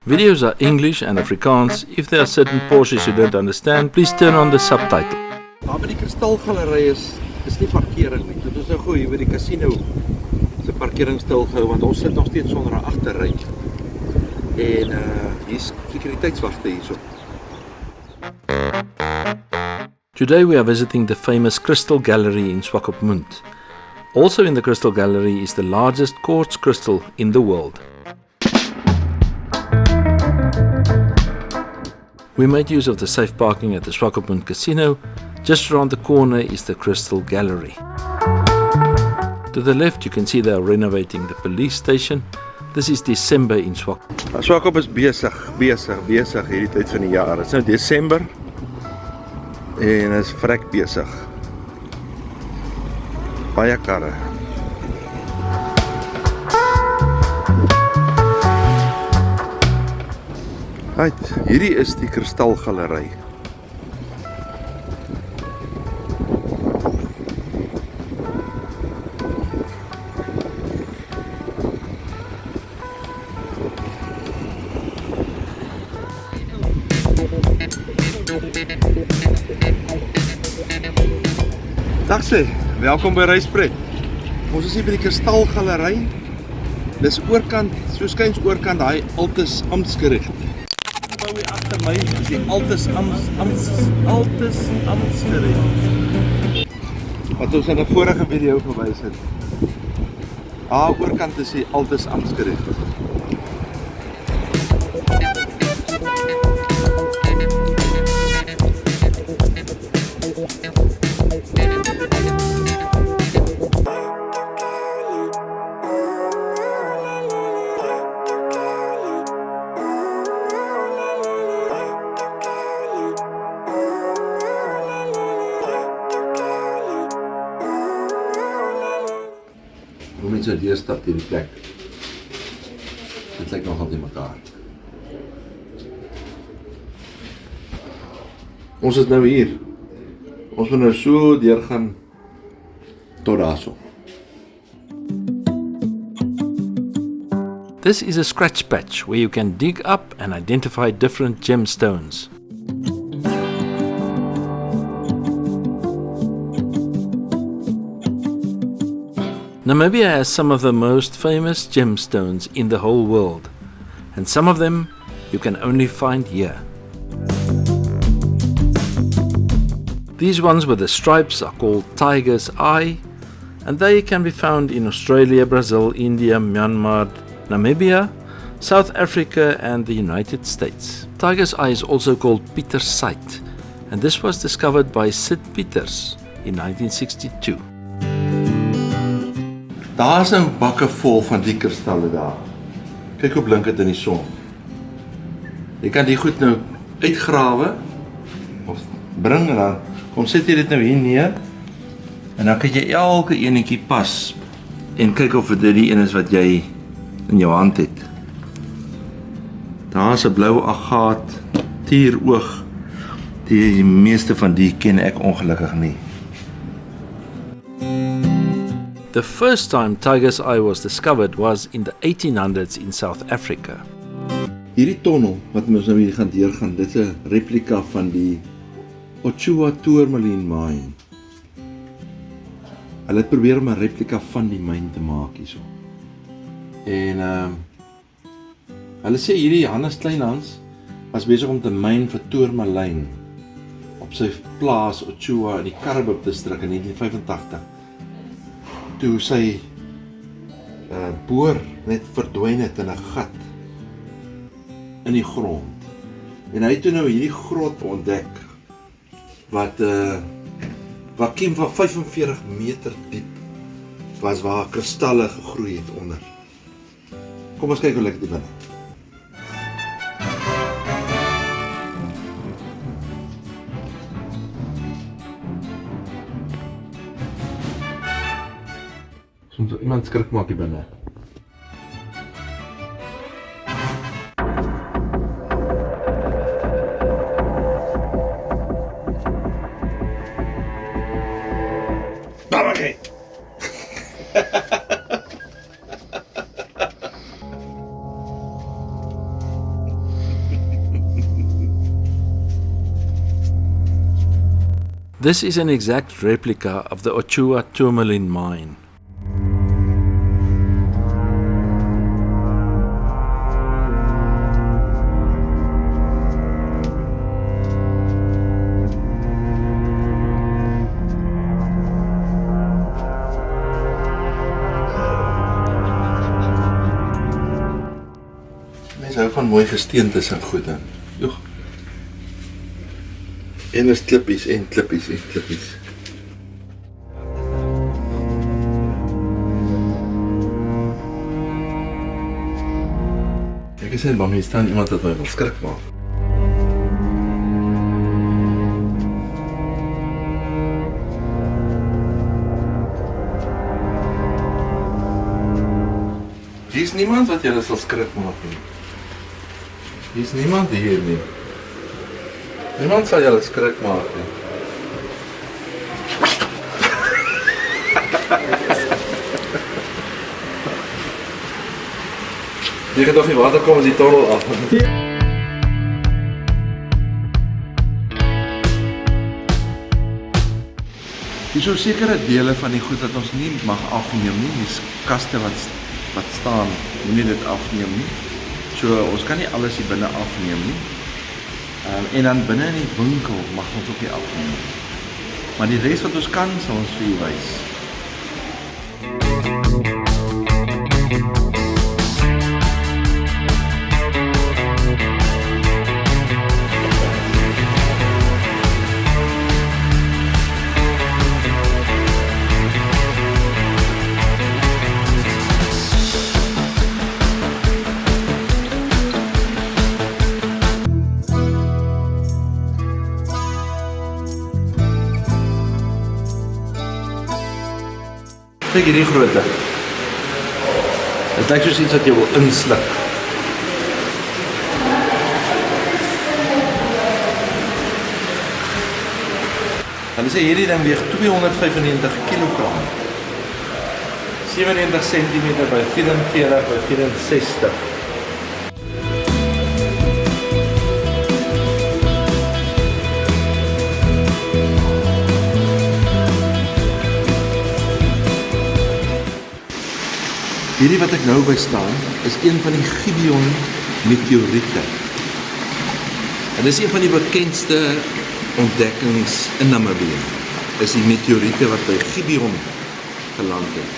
Videos are English and Afrikaans. If there are certain portions you don't understand, please turn on the subtitle. Maar by die kristalgalery is nie parkering nie. Dit is nou goed hier by die casino se parkering stilgehou want ons sit nog steeds sonder 'n agterry. En hier's sekuriteitswagte hierso. Today we are visiting the famous Crystal Gallery in Swakopmund. Also in the Crystal Gallery is the largest quartz crystal in the world. We made use of the safe parking at the Swakopmund Casino. Just around the corner is the Crystal Gallery. To the left you can see they are renovating the police station. This is December in Swakop. Swakop is besig hierdie tyd van die jaar. Dit is nou Desember en is vrek besig. Baie karre. Right, hierdie is die kristalgalery. Dag sê, welkom by Reispret. Ons is hier by die kristalgalery. Dis oorkant, so skuins oorkant daai Altus Amtsgericht. Bou hier agter my is die Altus Amtsgericht. Wat ons in 'n vorige video gewys het. Daar oorkant is die Altus Amtsgericht. Hoe mense deur stap hierdie plek. Dit lyk nogal te mekaar. Ons is nou hier. Ons moet nou so deurgaan tot daarso. This is a scratch patch where you can dig up and identify different gemstones. Namibia has some of the most famous gemstones in the whole world, and some of them you can only find here. These ones with the stripes are called tiger's eye, and they can be found in Australia, Brazil, India, Myanmar, Namibia, South Africa and the United States. Tiger's eye is also called pietersite, and this was discovered by Sid Peters in 1962. Daar is nou bakke vol van die kristalle daar. Kyk hoe blink dit in die son. Jy kan die goed nou uitgrawe of bring en dan kom sit jy dit nou hier neer en dan kan jy elke enetjie pas en kyk of dit die een is wat jy in jou hand het. Daar is 'n blou agaat, tieroog. Die meeste van die ken ek ongelukkig nie. The first time tiger's eye was discovered was in the 1800s in South Africa. Hierdie tonnel wat ons nou hier gaan deurgaan, dit is 'n replika van die Ochuwa Tourmaline mine. Hulle het probeer om 'n replika van die myn te maak hierso. En hulle sê hierdie Hannes Kleinhans was besig om te myn vir Tourmaline op sy plaas Ochuwa in die Karibib distrik in 1985. Toe sy boor net verdwyn het in 'n gat in die grond. En hy het toe nou hierdie grot ontdek wat kiem van 45 meter diep was waar kristalle gegroei het onder. Kom ons kyk hoe lyk dit binne. Soms iemand skrik maak hier binne. Babake! This is an exact replica of the Ochua tourmaline mine. Mense hou van mooi gesteentes en goed dan. Joh. En is klippies en klippies en klippies. Ek is net bang hier staan iemand wat my wil skrik maak. Hier is niemand wat julle sal skrik maak nie. Hier is niemand hier nie. Niemand sal julle skrik maak nie. Jy gaan toch nie water kom as die tonnel af. Hier is so sekere dele van die goed wat ons nie mag afneem nie. Die kaste wat staan, moet nie dit afneem nie. So ons kan nie alles hier binne afneem nie. En dan binne in die winkel mag ons ook nie afneem. Maar die res wat ons kan, sal ons vir u wys. Kyk hierdie grootte. Dit lyk soos iets wat jy wil insluk. Hulle sê hierdie ding weeg 295 kg. 97 cm by 44 by 64. Hierdie wat ek nou by staan, is een van die Gibeon meteoriete. En dit is een van die bekendste ontdekkings in Namibië. Is die meteoriete wat by Gibeon geland het.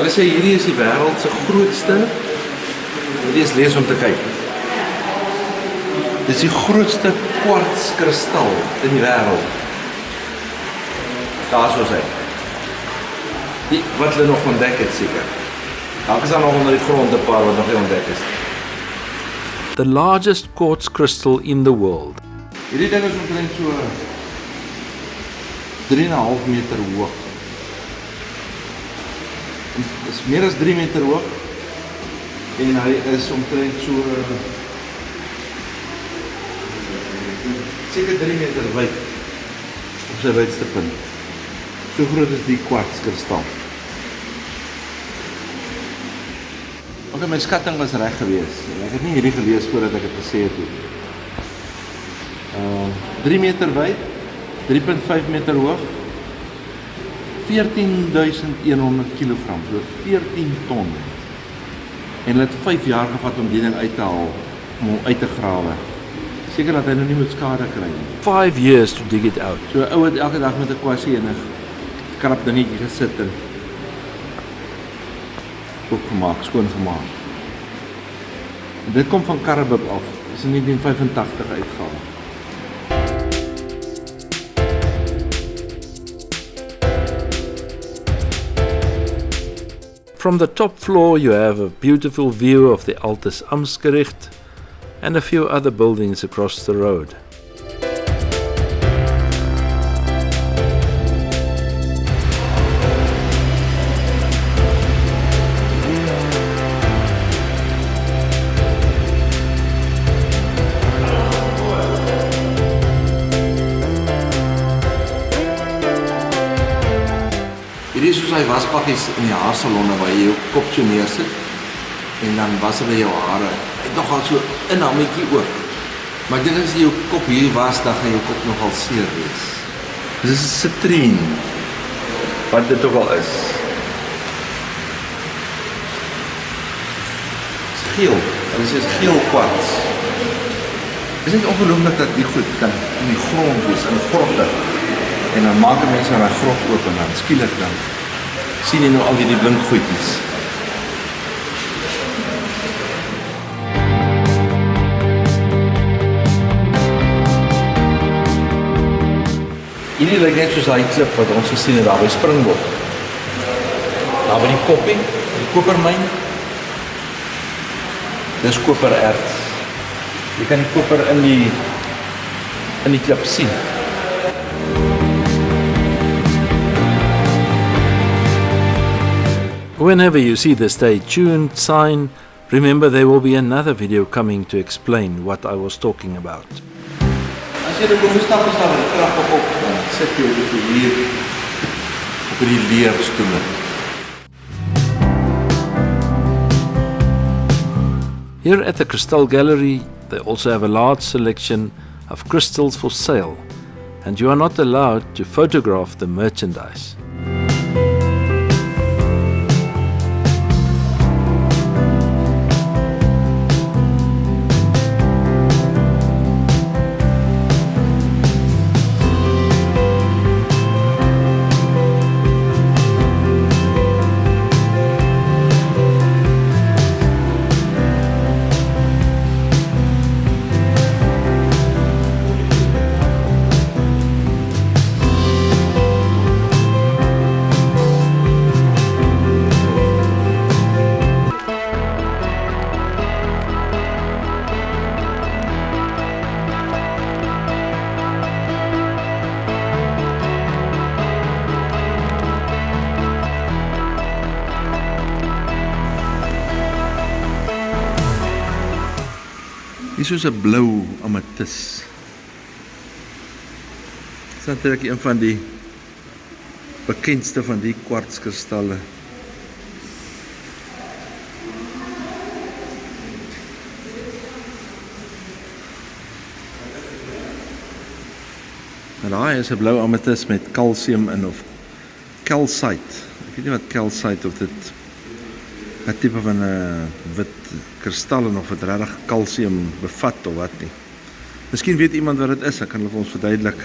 Hulle sê hierdie is die wêreld se grootste. Hierdie is lees om te kyk. Dit is die grootste kwartskristal in die wêreld. Daar sou hy. Die wat hulle nog ontdek het seker. Dalk is daar nog onder die grond 'n paar wat nog nie ontdek is. The largest quartz crystal in the world. Hierdie ding is omtrent so 3,5 meter hoog. Dit is meer as 3 meter hoog en hy is omtrent so seker 3 meter wyd op sy wydste punt. So groot is die kwartskristal. Okay, my skatting was reg geweest. Ek het nie hierdie gelees voordat ek dit gesê het nie. 3 meter wyd, 3,5 meter hoog, 14.100 kilogram, so 14 ton. En hulle het 5 jaar gevat om die ding uit te haal, om hom uit te grawe. Seker dat hy nou nie moet skade kry nie. 5 years to dig it out. So ou het elke dag met 'n kwassie en 'n krap dingetjie gesit en opgemaak, skoongemaak. En dit kom van Karabib af. Dit is in 1985 uitgehaal. From the top floor you have a beautiful view of the Altes Amtsgericht and a few other buildings across the road. hierdie soos hy waspakkies in die haarsalonne waar jy jou kop so neersit en dan was hulle jou hare. Hy het nogal so in hammetjie ook. Maar ek dink as jy jou kop hier was, dan gaan jou kop nogal seer wees. Dis 'n citrine. Wat dit ook al is. Dis geel. Dit is geel kwarts. Is dit ongelooflik dat die goed kan in die grond wees, in grotte. En dan maak mense daai grot oop en dan skielik dan sien jy nou al hierdie blink goedjies. Hierdie lyk net soos daai klip wat ons gesien het daar by Springbok. Daar by die koppie, die kopermyn. Dis kopererts. Jy kan die koper in die klip sien. Whenever you see the stay tuned sign, remember there will be another video coming to explain what I was talking about. As jy dit moet stap is daar 'n trap op, dan sit jy op die leerstoele. Here at the Crystal Gallery, they also have a large selection of crystals for sale, and you are not allowed to photograph the merchandise. Hier is soos 'n blou ametis. Dit is natuurlik een van die bekendste van die kwartskristalle. En daai is 'n blou ametis met kalsium in of calcite. Ek weet nie wat calcite of dit 'n tipe van 'n wit kristal en of dit regtig kalsium bevat of wat nie. Miskien weet iemand wat dit is, dan kan hulle vir ons verduidelik.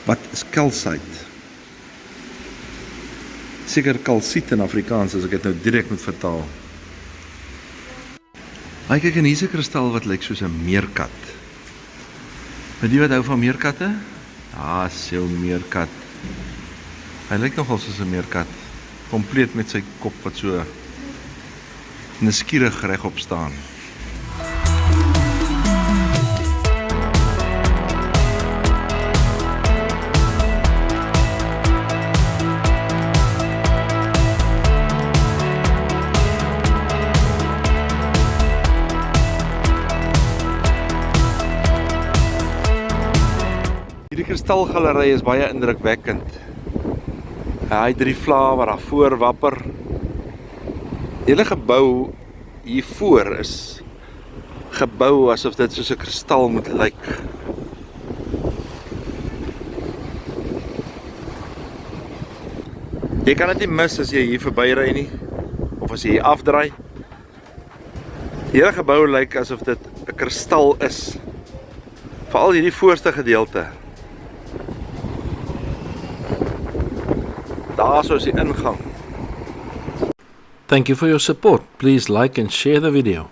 Wat is calcite? Seker kalsiet in Afrikaans as ek dit nou direk moet vertaal. Hy kyk en hier's 'n kristal wat lyk soos 'n meerkat. Weet jy wat hou van meerkatte? Ah, so meerkat. Hy lyk nogal soos 'n meerkat, kompleet met sy kop wat so nuuskierig regop staan. Hierdie kristalgalery is baie indrukwekkend. Hy het 3 vlae wat daar voor wapper. Die hele gebou hiervoor is gebou asof dit soos 'n kristal moet lyk. Jy kan dit nie mis as jy hier verbyry nie, of as jy hier afdraai. Die hele gebou lyk asof dit 'n kristal is. Veral hierdie voorste gedeelte. Daar is die ingang. Thank you for your support. Please like and share the video.